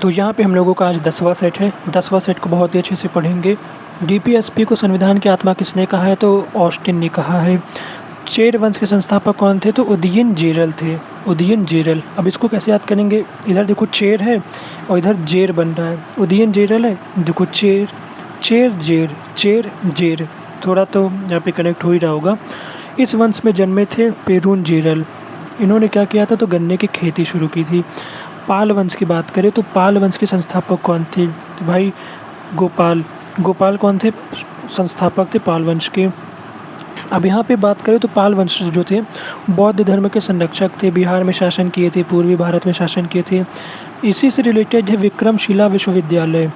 तो यहाँ पे हम लोगों का आज 10वां सेट है। 10वां सेट को बहुत ही अच्छे से पढ़ेंगे। डीपीएसपी को संविधान की आत्मा किसने कहा है? तो ऑस्टिन ने कहा है। चेर वंश के संस्थापक कौन थे? तो उदयन जेरल थे। उदयन जेरल। अब इसको कैसे याद करेंगे? इधर देखो चेर है और इधर जेर बन रहा है। उदयन जेरल है, देखो चेर, चेर जेर, चेर जेर, थोड़ा तो यहाँ पे कनेक्ट हो ही रहा होगा। इस वंश में जन्मे थे पेरून जेरल। इन्होंने क्या किया था? तो गन्ने की खेती शुरू की थी। पाल वंश की बात करें तो पाल वंश के संस्थापक कौन थे? तो भाई गोपाल। गोपाल कौन थे? संस्थापक थे पाल वंश के। अब यहाँ पे बात करें तो पाल वंश जो थे बौद्ध धर्म के संरक्षक थे, बिहार में शासन किए थे, पूर्वी भारत में शासन किए थे। इसी से रिलेटेड है विक्रमशिला विश्वविद्यालय।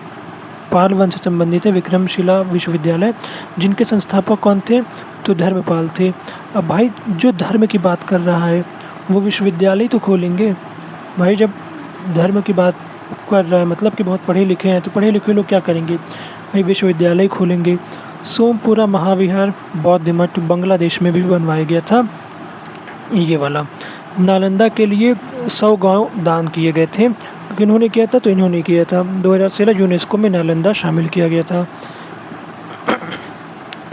पाल वंश से संबंधित है विक्रमशिला विश्वविद्यालय, जिनके संस्थापक कौन थे? तो धर्मपाल थे। अब भाई जो धर्म की बात कर रहा है वो विश्वविद्यालय तो खोलेंगे। भाई जब धर्म की बात कर रहा है मतलब कि बहुत पढ़े लिखे हैं, तो पढ़े लिखे लोग क्या करेंगे? भाई विश्वविद्यालय खोलेंगे। सोमपुरा महाविहार बौद्ध मठ बांग्लादेश में भी बनवाया गया था ये वाला। नालंदा के लिए 100 गांव दान किए गए थे। किन्होंने किया था? तो इन्होंने किया था। 2016 यूनेस्को में नालंदा शामिल किया गया था।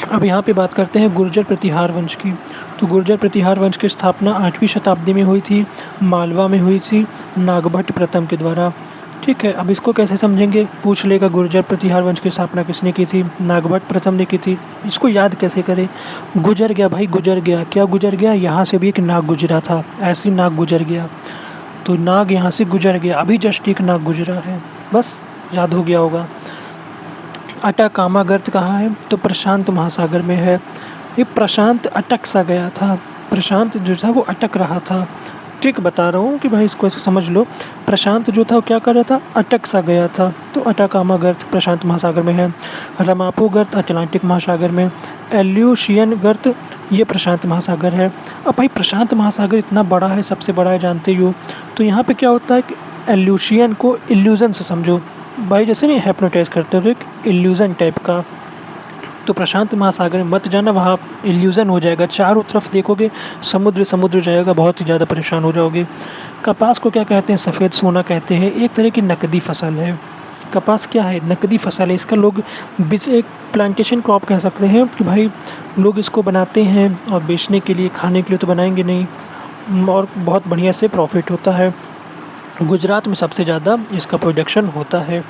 अब यहाँ पे बात करते हैं गुर्जर प्रतिहार वंश की। तो गुर्जर प्रतिहार वंश की स्थापना 8वीं शताब्दी में हुई थी, मालवा में हुई थी, नागभट्ट प्रथम के द्वारा। ठीक है, अब इसको कैसे समझेंगे? पूछ लेगा गुर्जर प्रतिहार वंश की स्थापना किसने की थी? नागभट्ट प्रथम ने की थी। इसको याद कैसे करें? गुजर गया भाई, गुजर गया। क्या गुजर गया? यहाँ से भी एक नाग गुजरा था, ऐसी नाग गुजर गया। तो नाग यहाँ से गुजर गया, अभी जस्ट एक नाग गुजरा है, बस याद हो गया होगा। अटाकामा गर्त कहाँ है? तो प्रशांत महासागर में है। ये प्रशांत अटक सा गया था, प्रशांत जो था वो अटक रहा था। ट्रिक बता रहा हूँ कि भाई इसको ऐसे समझ लो। प्रशांत जो था वो क्या कर रहा था? अटक सा गया था। तो अटाकामा गर्त प्रशांत महासागर में है। रमापो गर्त अटलांटिक महासागर में। एल्यूशियन गर्त ये प्रशांत महासागर है। अब भाई प्रशांत महासागर इतना बड़ा है, सबसे बड़ा है, जानते ही हो। तो यहाँ पे क्या होता है कि एल्यूशियन को इल्यूजन से समझो भाई, जैसे नहीं हिप्नोटाइज करते हो, तो एक इल्यूजन टाइप का। तो प्रशांत महासागर में मत जाना, वहाँ इल्यूजन हो जाएगा। चारों तरफ देखोगे समुद्र समुद्र रहेगा, बहुत ही ज़्यादा परेशान हो जाओगे। कपास को क्या कहते हैं? सफ़ेद सोना कहते हैं। एक तरह की नकदी फसल है। कपास क्या है? नकदी फसल है। इसका लोग एक प्लांटेशन क्रॉप कह सकते हैं कि भाई लोग इसको बनाते हैं और बेचने के लिए, खाने के लिए तो बनाएंगे नहीं, और बहुत बढ़िया से प्रॉफिट होता है। गुजरात में सबसे ज़्यादा इसका प्रोडक्शन होता है।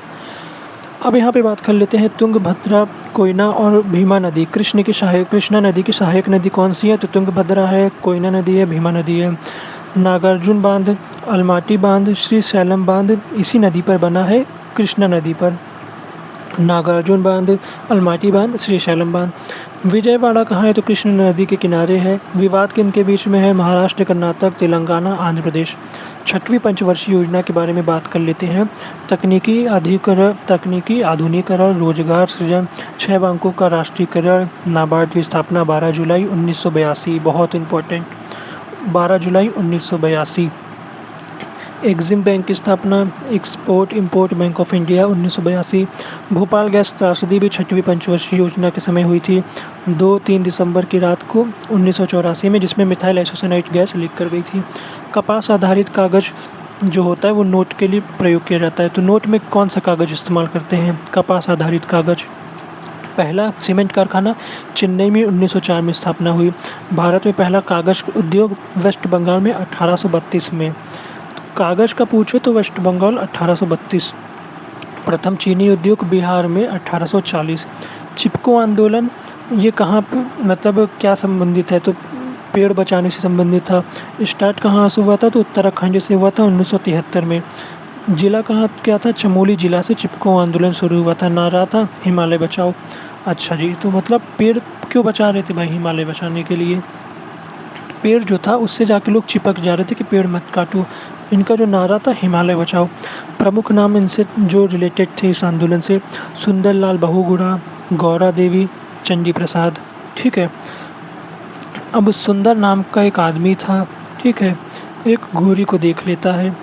अब यहाँ पे बात कर लेते हैं तुंगभद्रा, कोयना और भीमा नदी। कृष्णा नदी की सहायक नदी कौन सी है? तो तुंगभद्रा है, कोयना नदी है, भीमा नदी है। नागार्जुन बांध, अलमाटी बांध, श्री शैलम बांध इसी नदी पर बना है, कृष्णा नदी पर। नागार्जुन बांध, अलमाटी बांध, श्री शैलम बांध। विजयवाड़ा कहाँ है? तो कृष्ण नदी के किनारे है। विवाद किनके बीच में है? महाराष्ट्र, कर्नाटक, तेलंगाना, आंध्र प्रदेश। 6वीं पंचवर्षीय योजना के बारे में बात कर लेते हैं। तकनीकी आधुनिकीकरण, रोजगार सृजन, 6 बैंकों का राष्ट्रीयकरण, नाबार्ड की स्थापना 12 जुलाई 1982, बहुत इंपॉर्टेंट, 12 जुलाई 1982। एग्जिम बैंक की स्थापना, export import bank of India 1982। Bhopal gas त्रासदी भी 6वीं पंचवर्षीय योजना के समय हुई थी, 2-3 दिसंबर की रात को 1984 में, जिसमें मिथाइल आइसोसाइनेट गैस लीक कर गई थी। कपास आधारित कागज़ जो होता है वो नोट के लिए प्रयोग किया जाता है। तो नोट में कौन सा कागज़ इस्तेमाल करते हैं? कपास आधारित कागज़। पहला सीमेंट कारखाना चेन्नई में 1904 में स्थापना हुई। भारत में पहला कागज़ उद्योग वेस्ट बंगाल में 1832 में। कागज़ का पूछो तो वेस्ट बंगाल 1832। प्रथम चीनी उद्योग बिहार में 1840। चिपको आंदोलन ये कहाँ पे मतलब क्या संबंधित है? तो पेड़ बचाने से संबंधित था। स्टार्ट कहाँ से हुआ था? तो उत्तराखंड से हुआ था 1973 में। जिला कहाँ क्या था? चमोली जिला से चिपको आंदोलन शुरू हुआ था। नारा था हिमालय बचाओ। अच्छा जी, तो मतलब पेड़ क्यों बचा रहे थे भाई? हिमालय बचाने के लिए। पेड़ जो था उससे जाके लोग चिपक जा रहे थे कि पेड़ मत काटो। इनका जो नारा था हिमालय बचाओ। प्रमुख नाम इनसे जो रिलेटेड थे इस आंदोलन से, सुंदरलाल बहुगुणा, गौरा देवी, चंडी प्रसाद। ठीक है, अब सुंदर नाम का एक आदमी था, ठीक है, एक गोरी को देख लेता है।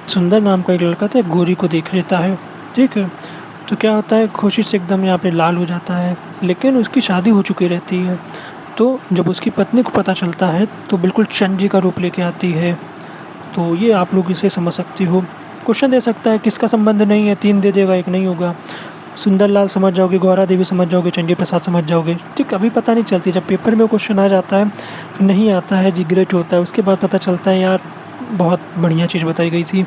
सुंदर नाम का एक लड़का था, एक गोरी को देख लेता है। ठीक है, तो क्या होता है, खुशी से एकदम यहाँ पे लाल हो जाता है, लेकिन उसकी शादी हो चुकी रहती है। तो जब उसकी पत्नी को पता चलता है तो बिल्कुल चंडी का रूप लेके आती है। तो ये आप लोग इसे समझ सकते हो। क्वेश्चन दे सकता है किसका संबंध नहीं है, 3 दे देगा, 1 नहीं होगा। सुंदरलाल समझ जाओगे, गौरा देवी समझ जाओगे, चंडी प्रसाद समझ जाओगे, ठीक। अभी पता नहीं चलती, जब पेपर में क्वेश्चन आ जाता है फिर नहीं आता है, रिग्रेट होता है, उसके बाद पता चलता है यार बहुत बढ़िया चीज़ बताई गई थी।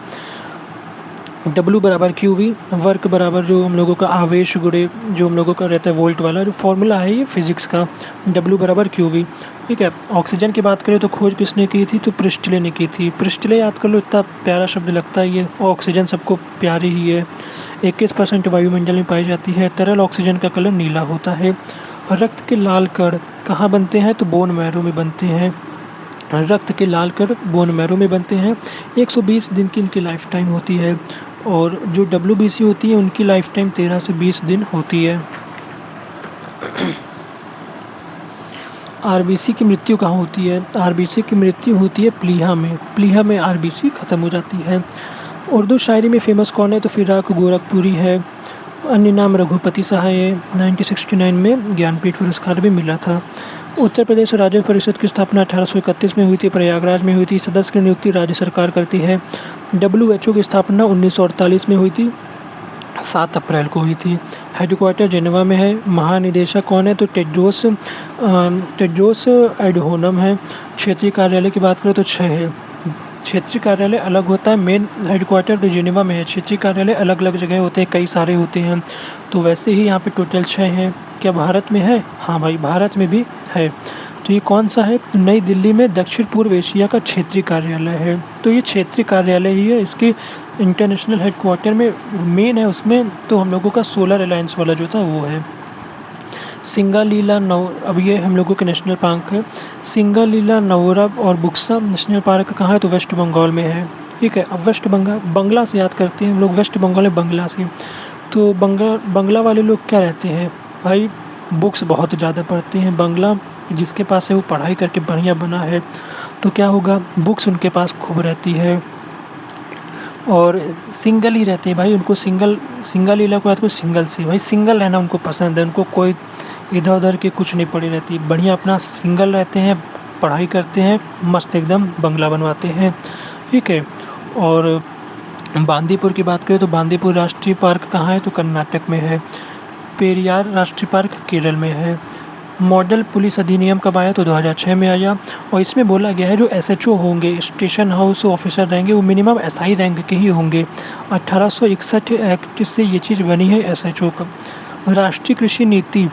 W बराबर क्यू वी, वर्क बराबर जो हम लोगों का आवेश गुणे जो हम लोगों का रहता है वोल्ट वाला जो फॉर्मूला है ये फिजिक्स का, W बराबर क्यू वी, ठीक है। ऑक्सीजन की बात करें तो खोज किसने की थी, तो प्रिस्टले ने की थी। प्रिस्टले याद कर लो, इतना प्यारा शब्द लगता है ये। ऑक्सीजन सबको प्यारी ही है। 21% वायुमंडल में पाई जाती है। तरल ऑक्सीजन का कलर नीला होता है। रक्त के लाल कण कहाँ बनते हैं, तो बोन मैरो में बनते हैं। रक्त के लाल कण बोन मैरो में बनते हैं। 120 दिन की इनकी लाइफ टाइम होती है और जो WBC होती है उनकी लाइफ टाइम 13 से 20 दिन होती है। RBC की मृत्यु कहाँ होती है, RBC की मृत्यु होती है प्लीहा में। प्लीहा में RBC ख़त्म हो जाती है। उर्दू शायरी में फेमस कौन है, तो फिराक गोरखपुरी है। अन्य नाम रघुपति सहाय है। 1969 में ज्ञानपीठ पुरस्कार भी मिला था। उत्तर प्रदेश राज्य परिषद की स्थापना 1831 में हुई थी, प्रयागराज में हुई थी। सदस्य की नियुक्ति राज्य सरकार करती है। WHO की स्थापना 1948 में हुई थी, 7 अप्रैल को हुई थी। हेडक्वार्टर जेनेवा में है। महानिदेशक कौन है, तो टेड्रोस एडहोनम है। क्षेत्रीय कार्यालय की बात करें तो 6 है। क्षेत्रीय कार्यालय अलग होता है, मेन हेडक्वार्टर तो जेनेवा में है। क्षेत्रीय कार्यालय अलग अलग जगह होते हैं, कई सारे होते हैं। तो वैसे ही यहाँ पे टोटल 6 हैं। क्या भारत में है, हाँ भाई भारत में भी है। तो ये कौन सा है, नई दिल्ली में दक्षिण पूर्व एशिया का क्षेत्रीय कार्यालय है। तो ये क्षेत्रीय कार्यालय ही है। इसके इंटरनेशनल हेडक्वार्टर में मेन है, उसमें तो हम लोगों का सोलर अलायंस वाला जो था वो है। सिंगालीला अब ये हम लोगों के नेशनल पार्क है। सिंगालीला नवोरा और बुक्सा नेशनल पार्क कहाँ है, तो वेस्ट बंगाल में है, ठीक है। अब वेस्ट बंगला से याद करते हैं हम लोग, वेस्ट बंगाल में बंगला से। तो बंगला वाले लोग क्या रहते हैं भाई, बुक्स बहुत ज़्यादा पढ़ते हैं। बंगला जिसके पास है वो पढ़ाई करके बढ़िया बना है, तो क्या होगा, बुक्स उनके पास खूब रहती है। और सिंगल ही रहते हैं भाई, उनको सिंगल ही लगता है, को सिंगल से भाई सिंगल रहना उनको पसंद है। उनको कोई इधर उधर की कुछ नहीं पड़ी रहती, बढ़िया अपना सिंगल रहते हैं, पढ़ाई करते हैं, मस्त एकदम बंगला बनवाते हैं, ठीक है। और बांदीपुर की बात करें तो बांदीपुर राष्ट्रीय पार्क कहाँ है, तो कर्नाटक में है। पेरियार राष्ट्रीय पार्क केरल में है। मॉडल पुलिस अधिनियम कब आया, तो 2006 में आया। और इसमें बोला गया है जो SHO होंगे, स्टेशन हाउस ऑफिसर रहेंगे, वो मिनिमम SI रैंक के ही होंगे। 1861 एक्ट से ये चीज़ बनी है SHO का। राष्ट्रीय कृषि नीति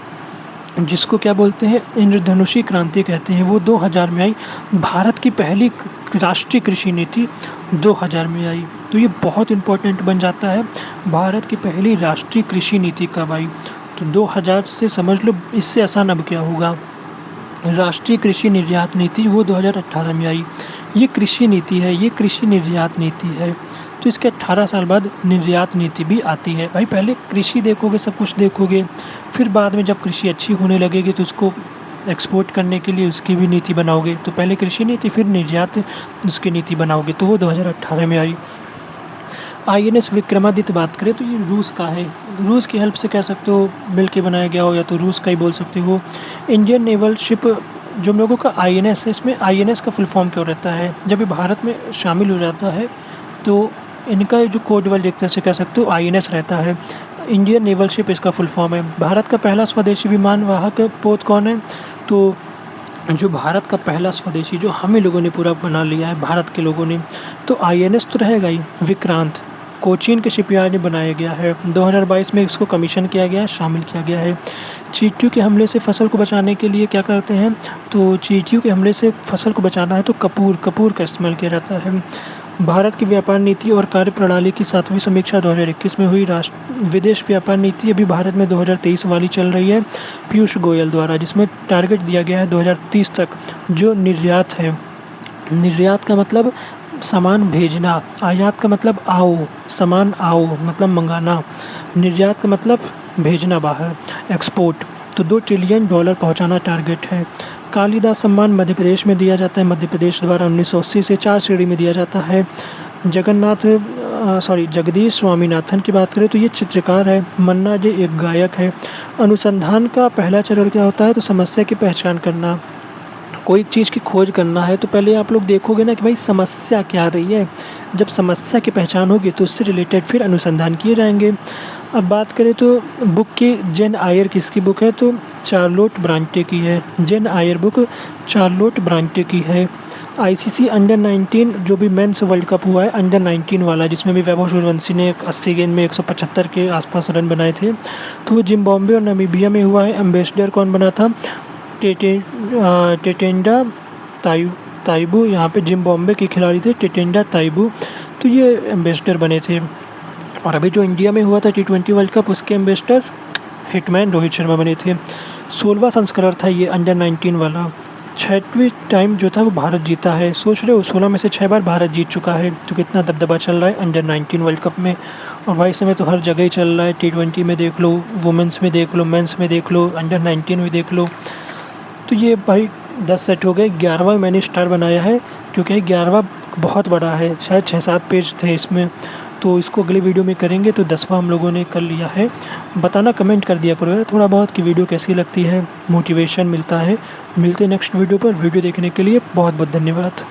जिसको क्या बोलते हैं, इंद्रधनुषी क्रांति कहते हैं, वो 2000 में आई। भारत की पहली राष्ट्रीय कृषि नीति 2000 में आई। तो ये बहुत इम्पोर्टेंट बन जाता है, भारत की पहली राष्ट्रीय कृषि नीति कब आई, तो 2000 से समझ लो, इससे आसान अब क्या होगा। राष्ट्रीय कृषि निर्यात नीति वो 2018 में आई। ये कृषि नीति है, ये कृषि निर्यात नीति है। तो इसके 18 साल बाद निर्यात नीति भी आती है। भाई पहले कृषि देखोगे, सब कुछ देखोगे, फिर बाद में जब कृषि अच्छी होने लगेगी तो उसको एक्सपोर्ट करने के लिए उसकी भी नीति बनाओगे। तो पहले कृषि नीति, फिर निर्यात उसकी नीति बनाओगे, तो वो 2018 में आई। INS विक्रमादित्य बात करें तो ये रूस का है। रूस की हेल्प से कह सकते हो मिल के बनाया गया हो, या तो रूस का ही बोल सकते हो। इंडियन नेवल शिप जो हम लोगों का INS है, इसमें INS का फुल फॉर्म क्यों रहता है, जब ये भारत में शामिल हो जाता है तो इनका जो कोड वर्ड एक तरह से कह सकते हो INS रहता है। इंडियन नेवल शिप इसका फुल फॉर्म है। भारत का पहला स्वदेशी विमान वाहक पोत कौन है, तो जो भारत का पहला स्वदेशी जो हम ही लोगों ने पूरा बना लिया है, भारत के लोगों ने, तो INS तो रहेगा ही। विक्रांत कोचीन के शिपयार्ड में बनाया गया है। 2022 में इसको कमीशन किया गया है, शामिल किया गया है। चींटियों के हमले से फसल को बचाने के लिए क्या करते हैं, तो चींटियों के हमले से फसल को बचाना है तो कपूर का इस्तेमाल किया जाता है। भारत की व्यापार नीति और कार्यप्रणाली की 7वीं समीक्षा 2021 में हुई। विदेश व्यापार नीति अभी भारत में 2023 वाली चल रही है पीयूष गोयल द्वारा, जिसमें टारगेट दिया गया है 2030 तक जो निर्यात है। निर्यात का मतलब सामान भेजना, आयात का मतलब आओ, सामान आओ मतलब मंगाना, निर्यात का मतलब भेजना बाहर, एक्सपोर्ट। तो $2 ट्रिलियन पहुंचाना टारगेट है। कालिदास सम्मान मध्य प्रदेश में दिया जाता है, मध्य प्रदेश द्वारा 1980 से 4 श्रेणी में दिया जाता है। जगदीश स्वामीनाथन की बात करें तो ये चित्रकार है। मन्ना डे एक गायक है। अनुसंधान का पहला चरण क्या होता है, तो समस्या की पहचान करना, कोई चीज़ की खोज करना है तो पहले आप लोग देखोगे ना कि भाई समस्या क्या आ रही है। जब समस्या की पहचान होगी तो उससे रिलेटेड फिर अनुसंधान किए जाएँगे। अब बात करें तो बुक की जेन आयर किसकी बुक है तो चार्लोट ब्रांटे की है। जेन आयर बुक चार्लोट ब्रांटे की है। आईसीसी अंडर 19 जो भी मेंस वर्ल्ड कप हुआ है अंडर 19 वाला जिसमें भी वैभव सूर्यवंशी ने 80 गेंद में 175 के आसपास रन बनाए थे। तो वो जिम्बाब्वे और नामीबिया में हुआ है। एम्बेसडर कौन बना था? टेटेंडा ताइबू यहाँ पे जिम्बाब्वे के खिलाड़ी थे टेटेंडा ताइबू। तो ये एम्बेसडर बने थे। और अभी जो इंडिया में हुआ था T20 वर्ल्ड कप उसके एम्बेसडर हिटमैन रोहित शर्मा बने थे। 16वां संस्करण था ये अंडर 19 वाला। 6वीं टाइम जो था वो भारत जीता है। सोच रहे हो 16 में से 6 बार भारत जीत चुका है। तो कितना दबदबा चल रहा है अंडर 19 वर्ल्ड कप में। और भाई इस समय तो हर जगह ही चल रहा है। T20 में देख लो, वुमेंस में देख लो, मेंस में देख लो, अंडर 19 में देख लो। तो ये भाई 10 सेट हो गए। 11वां मैंने स्टार बनाया है क्योंकि 11वां बहुत बड़ा है, शायद 6-7 पेज थे इसमें। तो इसको अगली वीडियो में करेंगे। तो 10वां हम लोगों ने कर लिया है। बताना कमेंट कर दिया करो यार थोड़ा बहुत कि वीडियो कैसी लगती है, मोटिवेशन मिलता है। मिलते हैं नेक्स्ट वीडियो पर। वीडियो देखने के लिए बहुत बहुत धन्यवाद।